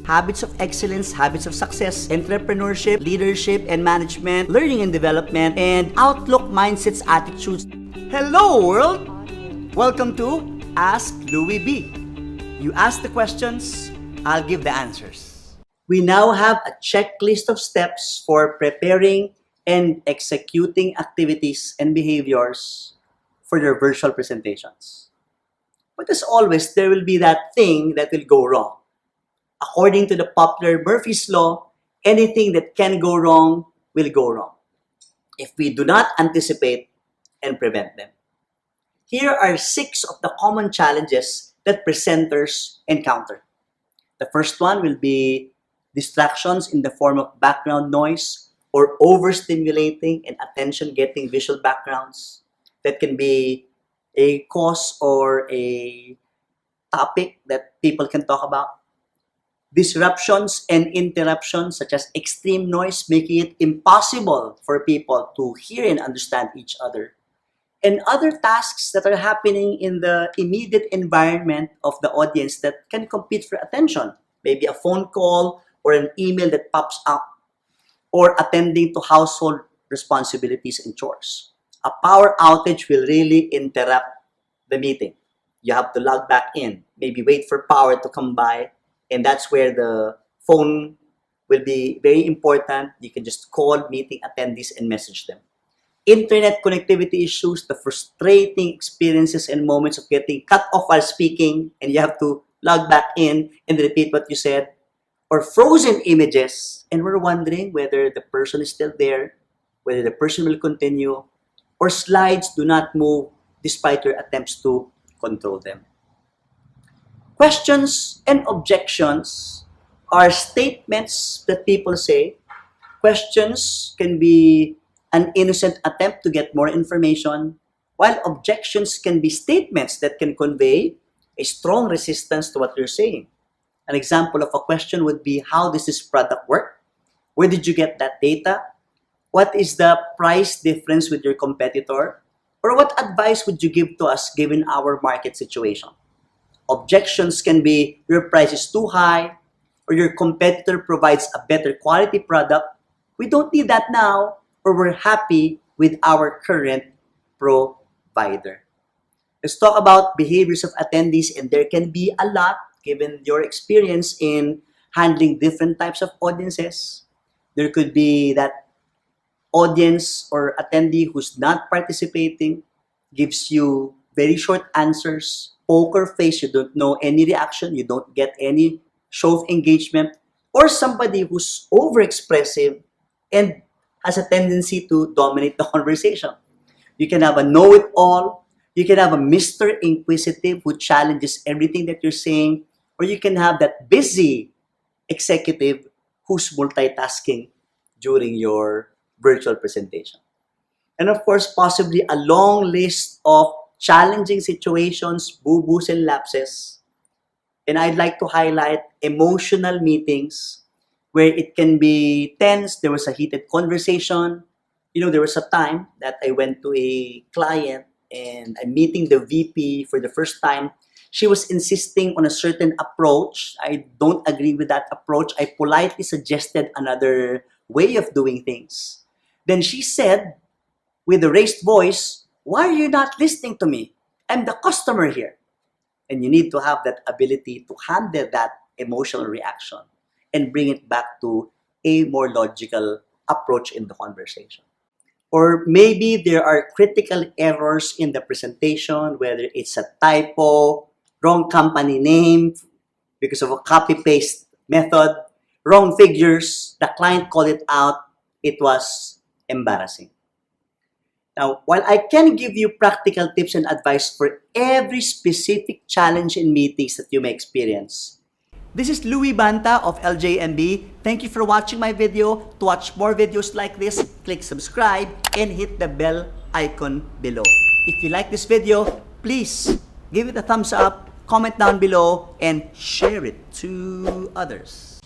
habits of excellence, habits of success, entrepreneurship, leadership and management, learning and development, and outlook, mindsets, attitudes. Hello world! Welcome to AskLouieB. You ask the questions, I'll give the answers. We now have a checklist of steps for preparing and executing activities and behaviors for your virtual presentations. But as always, there will be that thing that will go wrong. According to the popular Murphy's Law, anything that can go wrong will go wrong if we do not anticipate and prevent them. Here are 6 of the common challenges that presenters encounter. The first one will be distractions in the form of background noise or overstimulating and attention-getting visual backgrounds. That can be a cause or a topic that people can talk about. Disruptions and interruptions such as extreme noise, making it impossible for people to hear and understand each other. And other tasks that are happening in the immediate environment of the audience that can compete for attention. Maybe a phone call or an email that pops up, or attending to household responsibilities and chores. A power outage will really interrupt the meeting. You have to log back in, maybe wait for power to come by, and that's where the phone will be very important. You can just call meeting attendees and message them. Internet connectivity issues, the frustrating experiences and moments of getting cut off while speaking, and you have to log back in and repeat what you said. Or frozen images, and we're wondering whether the person is still there, whether the person will continue, or slides do not move despite your attempts to control them. Questions and objections are statements that people say. Questions can be an innocent attempt to get more information, while objections can be statements that can convey a strong resistance to what you're saying. An example of a question would be, how does this product work? Where did you get that data? What is the price difference with your competitor? Or what advice would you give to us given our market situation? Objections can be, your price is too high, or your competitor provides a better quality product. We don't need that now, or we're happy with our current provider. Let's talk about behaviors of attendees, and there can be a lot given your experience in handling different types of audiences. There could be that audience or attendee who's not participating, gives you very short answers, poker face, you don't know any reaction, you don't get any show of engagement, or somebody who's overexpressive and has a tendency to dominate the conversation. You can have a know-it-all, you can have a Mr. Inquisitive who challenges everything that you're saying, or you can have that busy executive who's multitasking during your virtual presentation. And of course, possibly a long list of challenging situations, boo-boos and lapses. And I'd like to highlight emotional meetings where it can be tense. There was a heated conversation. You know, there was a time that I went to a client and I'm meeting the VP for the first time. She was insisting on a certain approach. I don't agree with that approach. I politely suggested another way of doing things. Then she said, with a raised voice, "Why are you not listening to me? I'm the customer here." And you need to have that ability to handle that emotional reaction and bring it back to a more logical approach in the conversation. Or maybe there are critical errors in the presentation, whether it's a typo, wrong company name because of a copy-paste method, wrong figures, the client called it out, it was embarrassing. Now, while I can give you practical tips and advice for every specific challenge in meetings that you may experience, this is Louie Banta of LJMB. Thank you for watching my video. To watch more videos like this, click subscribe and hit the bell icon below. If you like this video, please give it a thumbs up, comment down below, and share it to others.